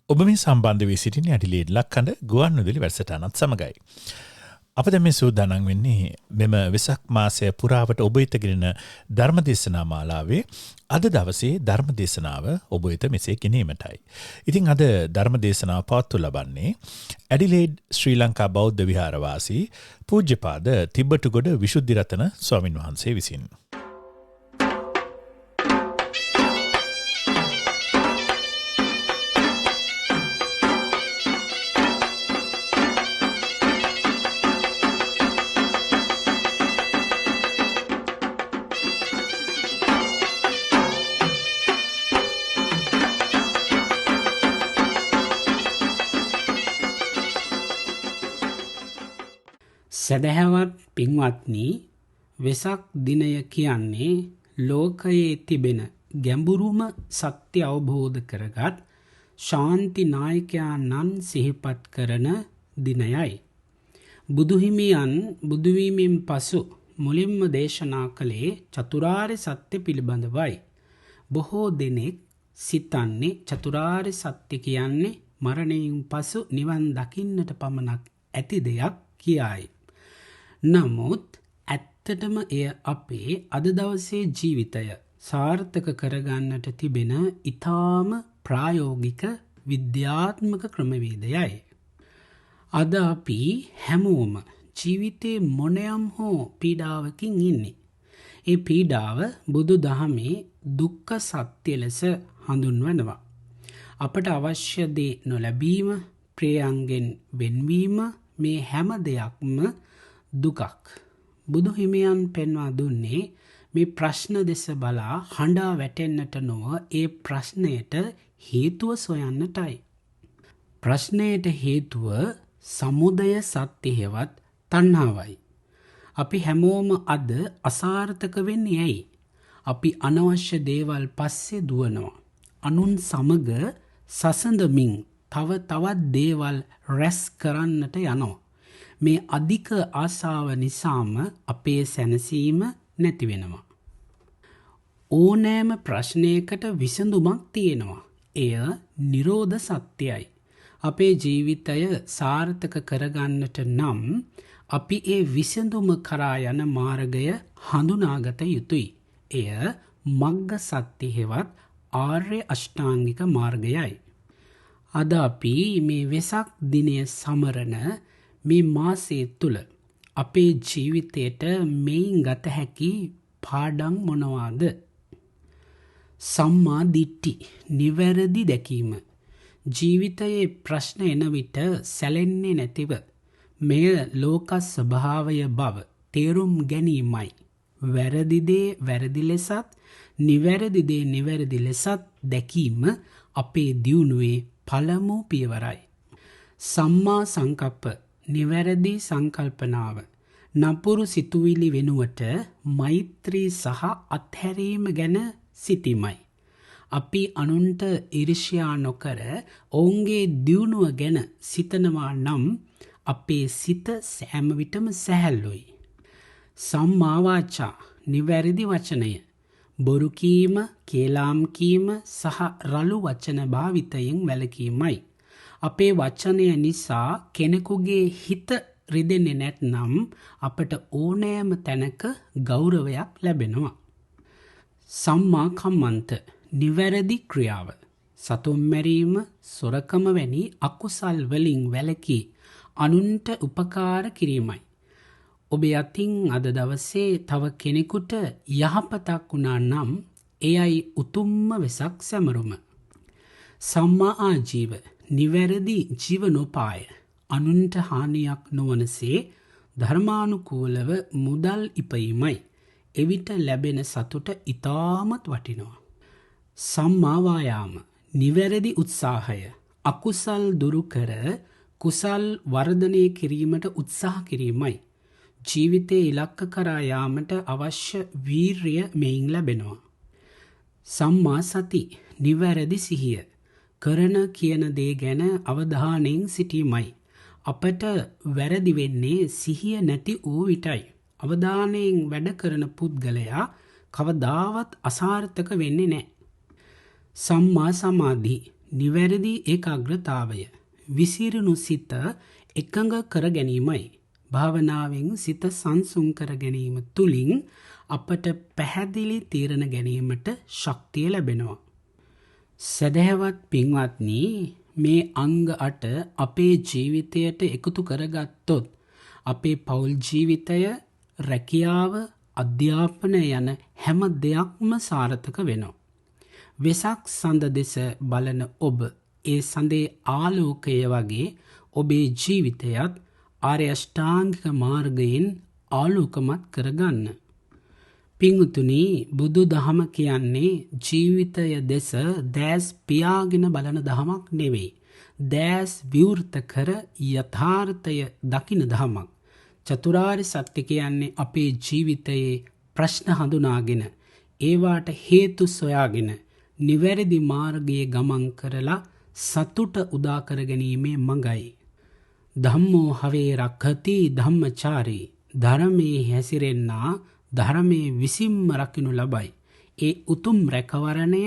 ඔබ මේ සම්බන්ධ වී සිටින ඇඩිලේඩ් ලක්කඳ ගුවන්විදුලි වැඩසටහනත් සමගයි. අප දැන් මේ සූදානම් වෙන්නේ මෙම වෙසක් මාසය පුරාවට ඔබ වෙත ගෙනෙන ධර්මදේශනා මාලාවේ අද දවසේ ධර්මදේශනාව ඔබ වෙත මෙසේ ගෙනීමටයි. ඉතින් අද ධර්මදේශනාව පවත්වනු ලබන්නේ ඇඩිලේඩ් ශ්‍රී ලංකා බෞද්ධ විහාරවාසී පූජ්‍යපාද තිබ්බටුගොඩ විසුද්ධිරතන ස්වාමින් වහන්සේ විසින්. සැදැහැවත් පින්වත්නි, වෙසක් දිනය කියන්නේ ලෝකයේ තිබෙන ගැඹුරුම සත්‍ය අවබෝධ කරගත් ශාන්ති නායකයන්න් සිහිපත් කරන දිනයයි. බුදුහිමියන් බුදුවීමෙන් පසු මුලින්ම දේශනා කළේ චතුරාර්ය සත්‍ය පිළිබඳවයි. බොහෝ දෙනෙක් සිතන්නේ චතුරාර්ය සත්‍ය කියන්නේ මරණයෙන් පසු නිවන් දකින්නට පමණක් ඇති දෙයක් කියයි. නමුත් ඇත්තටම එය අපේ අද දවසේ ජීවිතය සාර්ථක කරගන්නට තිබෙන ඊටාම ප්‍රායෝගික විද්‍යාත්මක ක්‍රමවේදයයි. අද අපි හැමෝම ජීවිතේ මොනයම් හෝ පීඩාවකින් ඉන්නේ. ඒ පීඩාව බුදු දහමේ දුක්ඛ සත්‍ය ලෙස හඳුන්වනවා. අපට අවශ්‍ය දේ නොලැබීම, ප්‍රියයන්ගෙන් වෙන්වීම, මේ හැම දෙයක්ම දුකක්. බුදු හිමියන් පෙන්වා දුන්නේ මේ ප්‍රශ්න දෙස බලා හඬා වැටෙන්නට නොව ඒ ප්‍රශ්නයට හේතුව සොයන්නටයි. ප්‍රශ්නයට හේතුව සමුදය සත්‍ය හෙවත් තණ්හාවයි. අපි හැමෝම අද අසාර්ථක වෙන්නේ ඇයි? අපි අනවශ්‍ය දේවල් පස්සේ දුවනවා. අනුන් සමග සසඳමින් තවත් දේවල් රැස් කරන්නට යනවා. මේ අධික ආශාව නිසාම අපේ සැනසීම නැති වෙනවා. ඕනෑම ප්‍රශ්නයකට විසඳුමක් තියෙනවා. එය නිරෝධ සත්‍යයි. අපේ ජීවිතය සාර්ථක කරගන්නට නම් අපි ඒ විසඳුම කරා යන මාර්ගය හඳුනාගත යුතුයි. එය මග්ග සත්‍ය හෙවත් ආර්ය අෂ්ටාංගික මාර්ගයයි. අද අපි මේ වෙසක් දිනය සමරන මේ මාසයේ තුල අපේ ජීවිතයට මෙයින් ගත හැකි පාඩම් මොනවාද? සම්මා දිට්ඨි, නිවැරදි දැකීම. ජීවිතයේ ප්‍රශ්න එන විට සැලෙන්නේ නැතිව මෙය ලෝක ස්වභාවය බව තේරුම් ගැනීමයි. වැරදි දේ වැරදි ලෙසත්, නිවැරදි දේ නිවැරදි ලෙසත් දැකීම අපේ දියුණුවේ පළමු පියවරයි. සම්මා සංකප්ප, නිවැරදි සංකල්පනාව. නපුරු සිතුවිලි වෙනුවට මෛත්‍රී සහ අත්හැරීම ගැන සිතීමයි. අපි අනුන්ට ඊර්ෂ්‍යා නොකර ඔවුන්ගේ දියුණුව ගැන සිතනවා නම් අපේ සිත සෑම විටම සැහැල්ලුයි. සම්මා වාචා, නිවැරදි වචනය. බොරු කීම, කේලාම් කීම සහ රළු වචන භාවිතයෙන් වැළකීමයි. අපේ වචනය නිසා කෙනෙකුගේ හිත රිදෙන්නේ නැත්නම් අපට ඕනෑම තැනක ගෞරවයක් ලැබෙනවා. සම්මා කම්මන්ත, නිවැරදි ක්‍රියාව. සතුන් මැරීම, සොරකම වැනි අකුසල් වලින් වැළකී අනුන්ට උපකාර කිරීමයි. ඔබ අතින් අද දවසේ තව කෙනෙකුට යහපතක් වුණා නම් එයයි උතුම්ම වෙසක් සැමරුම. සම්මා ආජීව, නිවැරදි ජීවනෝපාය. අනුන්ට හානියක් නොවනසේ ධර්මානුකූලව මුදල් ඉපයීමයි. එවිට ලැබෙන සතුට ඉතාමත් වටිනවා. සම්මා වායාම, නිවැරදි උත්සාහය. අකුසල් දුරු කර කුසල් වර්ධනය කිරීමට උත්සාහ කිරීමයි. ජීවිතයේ ඉලක්ක කරා යාමට අවශ්‍ය වීර්යය මෙයින් ලැබෙනවා. සම්මා සති, නිවැරදි සිහිය. කරන කියන දේ ගැන අවධානයෙන් සිටීමයි. අපට වැරදි වෙන්නේ සිහිය නැති වූ විටයි. අවධානයෙන් වැඩ කරන පුද්ගලයා කවදාවත් අසාර්ථක වෙන්නේ නැහැ. සම්මා සමාධි නිවැරදි ඒකාග්‍රතාවය විසිරුණු සිත එකඟ කර ගැනීමයි. භාවනාවෙන් සිත සංසුන් කර ගැනීම තුළින් අපට පැහැදිලි තීරණ ගැනීමට ශක්තිය ලැබෙනවා. සැදැහැවත් පින්වත්නි, මේ අංග 8 අපේ ජීවිතයට එකතු කරගත්තොත් අපේ පෞල් ජීවිතය, රැකියාව, අධ්‍යාපනය යන හැම දෙයක්ම සාර්ථක වෙනවා. වෙසක් සඳ දෙස බලන ඔබ ඒ සඳේ ආලෝකය වගේ ඔබේ ජීවිතයත් ආර්ය අෂ්ටාංගික මාර්ගයෙන් ආලෝකමත් කරගන්න. පිංතුනි, බුදු දහම කියන්නේ ජීවිතය දෙස දැස් පියාගෙන බලන දහමක් නෙවෙයි. දැස් විවෘත කර යථාර්ථය දකින දහමක්. චතුරාර්ය සත්‍ය කියන්නේ අපේ ජීවිතයේ ප්‍රශ්න හඳුනාගෙන ඒවාට හේතු සොයාගෙන නිවැරදි මාර්ගයේ ගමන් කරලා සතුට උදා කර ගැනීමේ මඟයි. ධම්මෝ හවේ රක්ඛති ධම්මචාරී. ධර්මයේ හැසිරෙන්නා ධර්මයේ විසින්ම රකිනු ලබයි. ඒ උතුම් රැකවරණය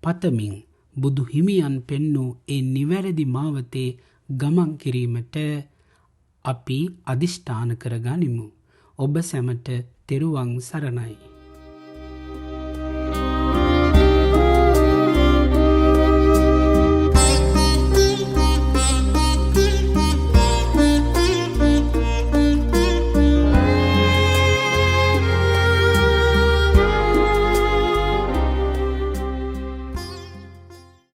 පතමින් බුදු හිමියන් පෙන්වූ ඒ නිවැරදි මාවතේ ගමන් කිරීමට අපි අදිෂ්ඨාන කරගනිමු. ඔබ සැමට තෙරුවන් සරණයි.